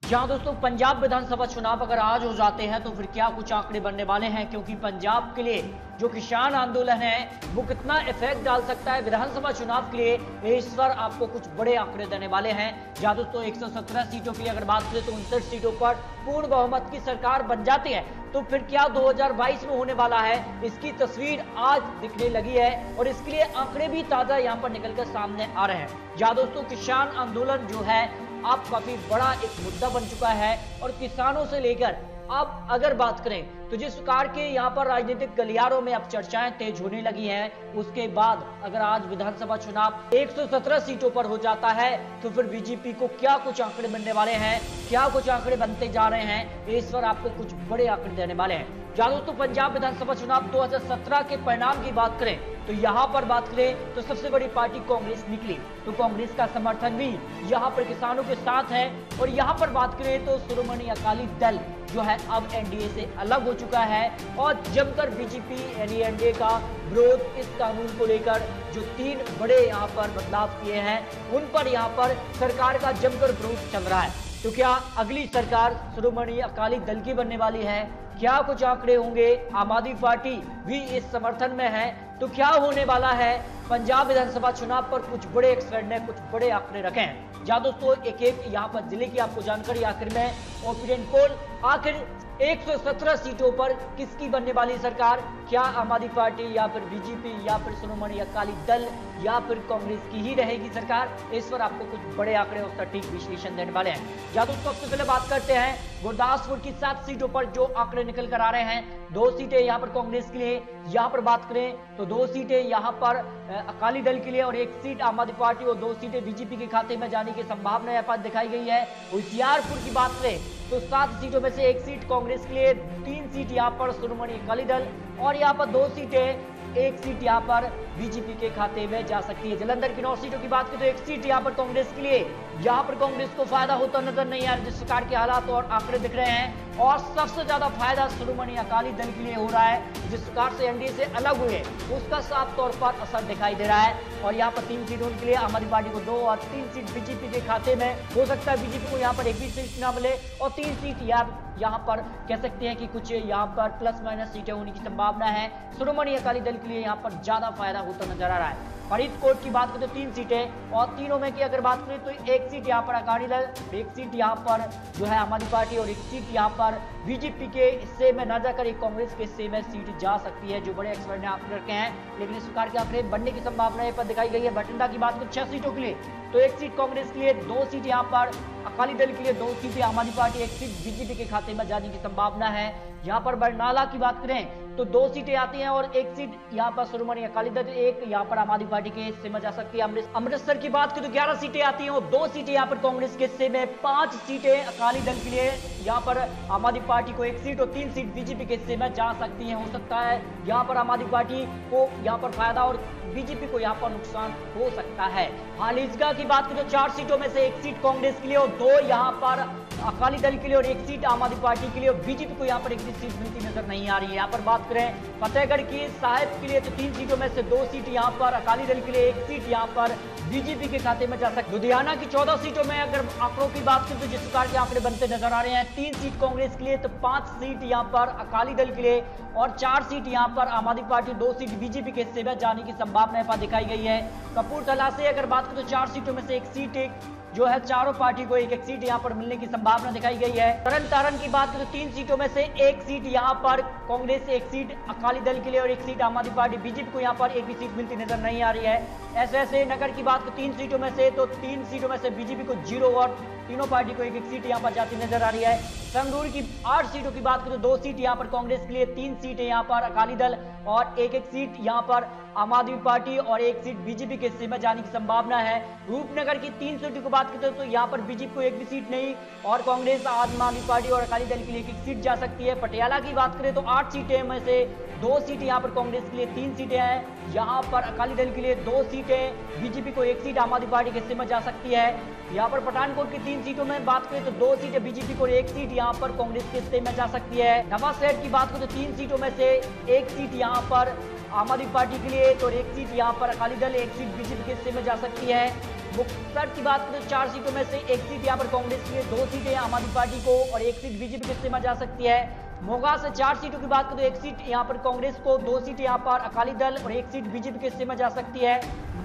जहां दोस्तों पंजाब विधानसभा चुनाव अगर आज हो जाते हैं तो फिर क्या कुछ आंकड़े बनने वाले हैं, क्योंकि पंजाब के लिए जो किसान आंदोलन है वो कितना इफेक्ट डाल सकता है विधानसभा चुनाव के लिए, इस पर आपको कुछ बड़े आंकड़े देने वाले हैं। जहां दोस्तों 117 सीटों की अगर बात करें तो 59 सीटों पर पूर्ण बहुमत की सरकार बन जाती है, तो फिर क्या 2022 में होने वाला है, इसकी तस्वीर आज दिखने लगी है और इसके लिए आंकड़े भी ताजा यहाँ पर निकलकर सामने आ रहे हैं। जहां दोस्तों किसान आंदोलन जो है अब काफी बड़ा एक मुद्दा बन चुका है और किसानों से लेकर अब अगर बात करें तो जिस प्रकार के यहाँ पर राजनीतिक गलियारों में अब चर्चाएं तेज होने लगी हैं, उसके बाद अगर आज विधानसभा चुनाव 117 सीटों पर हो जाता है तो फिर बीजेपी को क्या कुछ आंकड़े बनने वाले हैं, क्या कुछ आंकड़े बनते जा रहे हैं, इस पर आपको कुछ बड़े आंकड़े देने वाले हैं। जहां दोस्तों पंजाब विधानसभा चुनाव 2017 के परिणाम की बात करें तो यहाँ पर बात करें तो सबसे बड़ी पार्टी कांग्रेस निकली, तो कांग्रेस का समर्थन भी यहाँ पर किसानों के साथ है। और यहाँ पर बात करें तो शिरोमणि अकाली दल जो है अब एनडीए से अलग हो चुका है और जमकर बीजेपी यानी एनडीए का विरोध इस कानून को लेकर जो 3 बड़े यहाँ पर बदलाव किए हैं उन पर यहाँ पर सरकार का जमकर विरोध चल रहा है। तो क्या अगली सरकार शिरोमणि अकाली दल की बनने वाली है, क्या कुछ आंकड़े होंगे, आम आदमी पार्टी भी इस समर्थन में है, तो क्या होने वाला है। पंजाब विधानसभा चुनाव पर कुछ बड़े एक्सपर्ट ने कुछ बड़े आंकड़े रखे हैं। जहां दोस्तों एक एक यहाँ पर जिले की आपको जानकारी आखिर में ओपिनियन पोल, आखिर 117 सीटों पर किसकी बनने वाली सरकार, क्या आम आदमी पार्टी या फिर बीजेपी या फिर शिरोमणि अकाली दल या फिर कांग्रेस की ही रहेगी सरकार, इस पर आपको कुछ बड़े आंकड़े और सटीक विश्लेषण देने वाले हैं। जहां दोस्तों सबसे पहले बात करते हैं गुरदासपुर की 7 सीटों पर जो आंकड़े निकल कर आ रहे हैं। 2 सीटें यहाँ पर कांग्रेस के लिए, यहाँ पर बात करें तो 2 सीटें यहाँ पर अकाली दल के लिए और 1 सीट आम आदमी पार्टी और 2 सीटें बीजेपी के खाते में जाने की संभावना यहाँ पर दिखाई गई है। होशियारपुर की बात करें तो 7 सीटों में से 1 सीट कांग्रेस के लिए, 3 सीट यहाँ पर शिरोमणि अकाली दल और यहाँ पर 2 सीटें, 1 सीट यहाँ पर बीजेपी के खाते में जा सकती है। जालंधर की 9 सीटों की बात करें तो 1 सीट यहाँ पर कांग्रेस के लिए, यहाँ पर कांग्रेस को फायदा होता नजर नहीं आ रहा जिस प्रकार के हालात और आंकड़े दिख रहे हैं, और सबसे ज्यादा फायदा शिरोमणि अकाली दल के लिए हो रहा है। जिस प्रकार से एनडीए से अलग हुए उसका साफ तौर पर असर दिखाई दे रहा है। और यहाँ पर 3 सीट उनके लिए, आम आदमी पार्टी को 2 और 3 सीट बीजेपी के खाते में, हो सकता है बीजेपी को यहाँ पर एक भी सीट ना मिले और 3 सीट यहाँ पर कह सकते हैं कि कुछ यहाँ पर प्लस माइनस सीटें होने की संभावना है। शिरोमणि अकाली दल के लिए यहाँ पर ज्यादा फायदा होता नजर आ रहा है। फरीदकोट की बात करें तो 3 सीटें और तीनों में की अगर बात करें तो 1 सीट यहाँ पर अकाली दल, 1 सीट यहाँ पर जो है आम आदमी पार्टी और 1 सीट यहाँ पर बीजेपी के हिस्से में न जाकर एक कांग्रेस के हिस्से में सीट जा सकती है, जो बड़े एक्सपर्ट ने आंकड़े रखे हैं। लेकिन इस प्रकार के आंकड़े बनने की संभावना पर दिखाई गई है। बठिंडा की बात करें 6 सीटों के लिए तो 1 सीट कांग्रेस के लिए, 2 सीट यहाँ पर अकाली दल के लिए, 2 सीटें आम आदमी पार्टी, 1 सीट बीजेपी के खाते में जाने की संभावना है। यहाँ पर बरनाला की बात करें तो 2 सीटें आती हैं और 1 सीट यहाँ पर शिरोमणि अकाली दल, 1 यहाँ पर आम आदमी पार्टी के हिस्से में जा सकती है। अमृतसर की बात करें तो 11 सीटें आती हैं और 2 सीटें यहाँ पर कांग्रेस के हिस्से में, 5 सीटें अकाली दल के लिए, यहाँ पर आम आदमी पार्टी को 1 सीट और 3 सीट बीजेपी के हिस्से में जा सकती है। हो सकता है यहाँ पर आम आदमी पार्टी को यहाँ पर फायदा और बीजेपी को यहाँ पर नुकसान हो सकता है। हालीजगा की बात करें तो 4 सीटों में से 1 सीट कांग्रेस के लिए और 2 यहाँ पर अकाली दल के लिए और 1 सीट आम आदमी पार्टी के लिए, और बीजेपी को यहाँ पर एक भी सीट मिलती नजर नहीं आ रही है। यहाँ पर बात करें फतेहगढ़ की साहिब के लिए तो 3 सीटों में से 2 सीट यहाँ पर अकाली दल के लिए, 1 सीट यहाँ पर बीजेपी के खाते में जा सकती है। लुधियाना की 14 सीटों में अगर आंकड़ों की बात करें तो जिस प्रकार के आंकड़े बनते नजर आ रहे हैं, 3 सीट कांग्रेस के लिए तो 5 सीट यहाँ पर अकाली दल के लिए और 4 सीट यहाँ पर आम आदमी पार्टी, 2 सीट बीजेपी के हिस्से में जाने की संभावना यहाँ पर दिखाई गई है। कपूरथला से अगर बात करें तो 4 सीटों में से 1 सीट जो है चारों पार्टी को 1-1 सीट यहाँ पर मिलने की संभावना दिखाई गई है। तरन तारण की बात करें तो 3 सीटों में से 1 सीट यहाँ पर कांग्रेस, 1 सीट अकाली दल के लिए और 1 सीट आम आदमी पार्टी, बीजेपी को यहाँ पर एक भी सीट मिलती नजर नहीं आ रही है। ऐसे नगर की बात करें 3 सीटों में से तो 3 सीटों में से बीजेपी को 0 और तीनों पार्टी को 1-1 सीट यहाँ पर जाती नजर आ रही है। संगरूर की 8 सीटों की बात करें तो 2 सीट यहाँ पर कांग्रेस के लिए, 3 सीटें यहाँ पर अकाली दल और 1-1 सीट यहाँ पर आम आदमी पार्टी और 1 सीट बीजेपी के हिस्से में जाने की संभावना है। रूपनगर की 3 सीटों की बात करते हैं तो यहाँ पर बीजेपी को 1 भी सीट नहीं और कांग्रेस, आम आदमी पार्टी और अकाली दल के लिए 1 सीट जा सकती है। पटियाला की बात करें तो 8 सीटें में से 2 सीटें यहाँ पर कांग्रेस के लिए, 3 सीटें हैं यहाँ पर अकाली दल के लिए, 2 सीटें बीजेपी को, 1 सीट आम आदमी पार्टी के हिस्से में जा सकती है। यहाँ पर पठानकोट की 3 सीटों में बात करें तो 2 सीटें बीजेपी को और 1 सीट यहाँ पर कांग्रेस के हिस्से में जा सकती है। नवाशहर की बात करें तो 3 सीटों में से 1 सीट यहाँ पर आम आदमी पार्टी के लिए तो 1 सीट यहाँ पर अकाली दल, 1 सीट बीजेपी के हिस्से में जा सकती है। मुक्तसर की बात करें तो 4 सीटों में से 1 सीट यहाँ पर कांग्रेस की है, 2 सीटें आम आदमी पार्टी को और 1 सीट बीजेपी के हिस्से में जा सकती है। मोगा से 4 सीटों की बात करें तो 1 सीट यहाँ पर कांग्रेस को, 2 सीट यहाँ पर अकाली दल और 1 सीट बीजेपी के हिस्से में जा सकती है।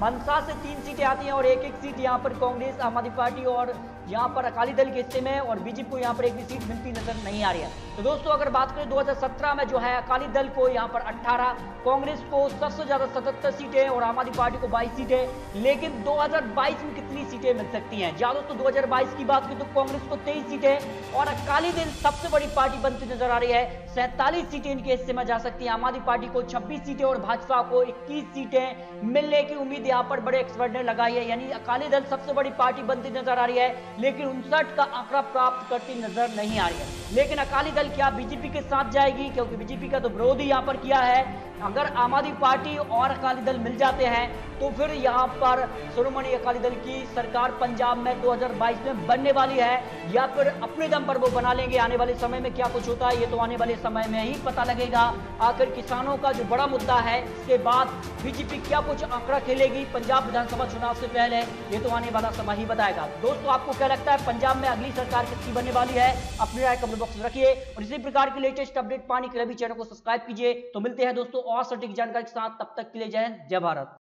मनसा से 3 सीटें आती हैं और 1-1 सीट यहाँ पर कांग्रेस, आम आदमी पार्टी और यहाँ पर अकाली दल के हिस्से में, और बीजेपी को यहाँ पर एक भी सीट मिलती नजर नहीं आ रही है। तो दोस्तों अगर बात करें 2017 में जो है अकाली दल को यहाँ पर 18, कांग्रेस को सबसे ज्यादा 77 सीटें और आम आदमी पार्टी को 22 सीटें। लेकिन 2022 में कितनी सीटें मिल सकती हैं? या दोस्तों 2022 की बात करें तो कांग्रेस को 23 सीटें और अकाली दल सबसे बड़ी पार्टी बनती नजर आ रही है, 47 सीटें इनके हिस्से में जा सकती है। आम आदमी पार्टी को 26 सीटें और भाजपा को 21 सीटें मिलने की उम्मीद यहाँ पर बड़े एक्सपर्ट ने लगाई है। यानी अकाली दल सबसे बड़ी पार्टी बनती नजर आ रही है, लेकिन 59 का आंकड़ा प्राप्त करती नजर नहीं आ रही है। लेकिन अकाली दल क्या बीजेपी के साथ जाएगी? क्योंकि बीजेपी का तो विरोध ही यहां पर किया है। अगर आम आदमी पार्टी और अकाली दल मिल जाते हैं तो फिर यहां पर शिरोमणि अकाली दल की सरकार पंजाब में 2022 में बनने वाली है, या फिर अपने दम पर वो बना लेंगे। आने वाले समय में क्या कुछ होता है ये तो आने वाले समय में ही पता लगेगा। आखिर किसानों का जो बड़ा मुद्दा है, इसके बाद बीजेपी क्या कुछ आंकड़ा खेलेगी पंजाब विधानसभा चुनाव से पहले, ये तो आने वाला समय ही बताएगा। दोस्तों आपको क्या लगता है पंजाब में अगली सरकार किसकी बनने वाली है? अपनी राय कमेंट बॉक्स में रखिए और इसी प्रकार की लेटेस्ट अपडेट पाने के लिए भी चैनल को सब्सक्राइब कीजिए। तो मिलते हैं दोस्तों और सटीक जानकारी के साथ, तब तक के लिए जय हिंद, जय भारत।